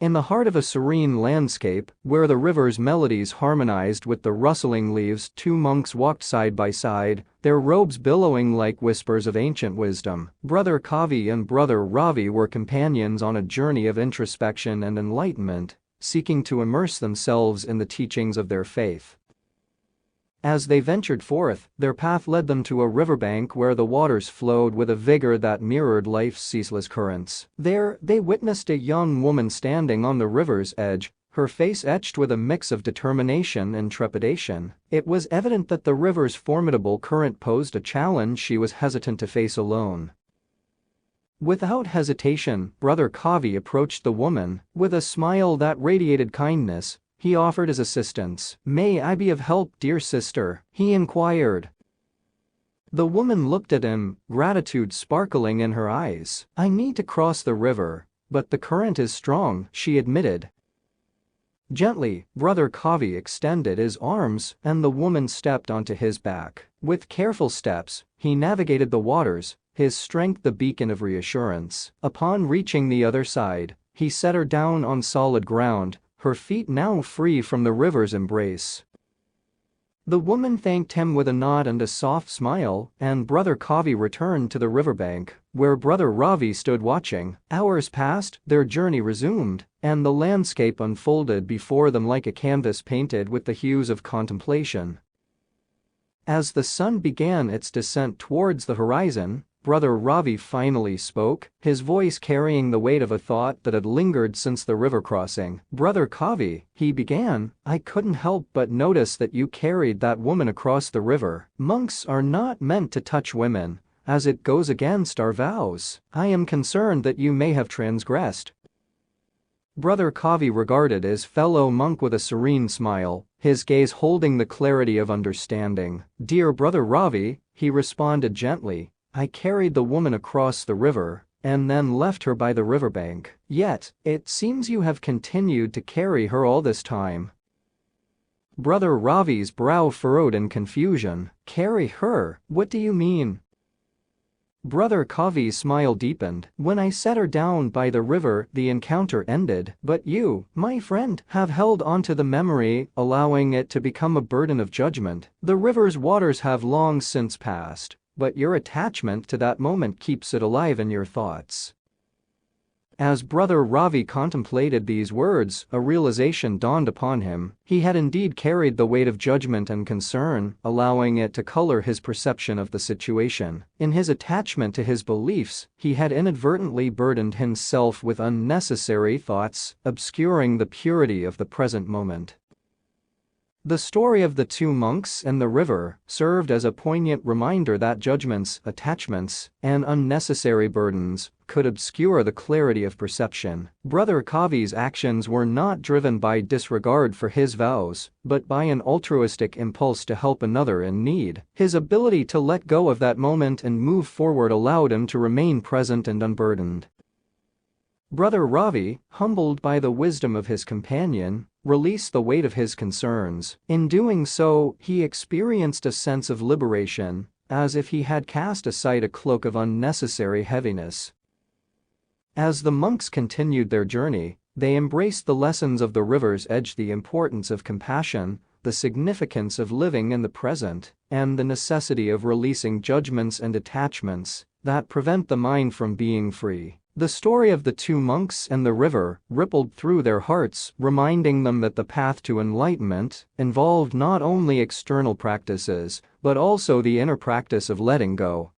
In the heart of a serene landscape, where the river's melodies harmonized with the rustling leaves, two monks walked side by side, their robes billowing like whispers of ancient wisdom. Brother Kavi and Brother Ravi were companions on a journey of introspection and enlightenment, seeking to immerse themselves in the teachings of their faith. As they ventured forth, their path led them to a riverbank where the waters flowed with a vigor that mirrored life's ceaseless currents. There, they witnessed a young woman standing on the river's edge, her face etched with a mix of determination and trepidation. It was evident that the river's formidable current posed a challenge she was hesitant to face alone. Without hesitation, Brother Kavi approached the woman. With a smile that radiated kindness, he offered his assistance. "May I be of help, dear sister?" he inquired. The woman looked at him, gratitude sparkling in her eyes. "I need to cross the river, but the current is strong," she admitted. Gently, Brother Kavi extended his arms and the woman stepped onto his back. With careful steps, he navigated the waters, his strength the beacon of reassurance. Upon reaching the other side, he set her down on solid ground, her feet now free from the river's embrace. The woman thanked him with a nod and a soft smile, and Brother Kavi returned to the riverbank, where Brother Ravi stood watching. Hours passed, their journey resumed, and the landscape unfolded before them like a canvas painted with the hues of contemplation. As the sun began its descent towards the horizon, Brother Ravi finally spoke, his voice carrying the weight of a thought that had lingered since the river crossing. "Brother Kavi," he began, "I couldn't help but notice that you carried that woman across the river. Monks are not meant to touch women, as it goes against our vows. I am concerned that you may have transgressed." Brother Kavi regarded his fellow monk with a serene smile, his gaze holding the clarity of understanding. "Dear Brother Ravi," he responded gently, "I carried the woman across the river and then left her by the riverbank. Yet, it seems you have continued to carry her all this time." Brother Ravi's brow furrowed in confusion. "Carry her? What do you mean?" Brother Kavi's smile deepened. "When I set her down by the river, the encounter ended, but you, my friend, have held onto the memory, allowing it to become a burden of judgment. The river's waters have long since passed, but your attachment to that moment keeps it alive in your thoughts." As Brother Ravi contemplated these words, a realization dawned upon him. He had indeed carried the weight of judgment and concern, allowing it to color his perception of the situation. In his attachment to his beliefs, he had inadvertently burdened himself with unnecessary thoughts, obscuring the purity of the present moment. The story of the two monks and the river served as a poignant reminder that judgments, attachments, and unnecessary burdens could obscure the clarity of perception. Brother Kavi's actions were not driven by disregard for his vows, but by an altruistic impulse to help another in need. His ability to let go of that moment and move forward allowed him to remain present and unburdened. Brother Ravi, humbled by the wisdom of his companion, released the weight of his concerns. In doing so, he experienced a sense of liberation, as if he had cast aside a cloak of unnecessary heaviness. As the monks continued their journey, they embraced the lessons of the river's edge, the importance of compassion, the significance of living in the present, and the necessity of releasing judgments and attachments that prevent the mind from being free. The story of the two monks and the river rippled through their hearts, reminding them that the path to enlightenment involved not only external practices, but also the inner practice of letting go.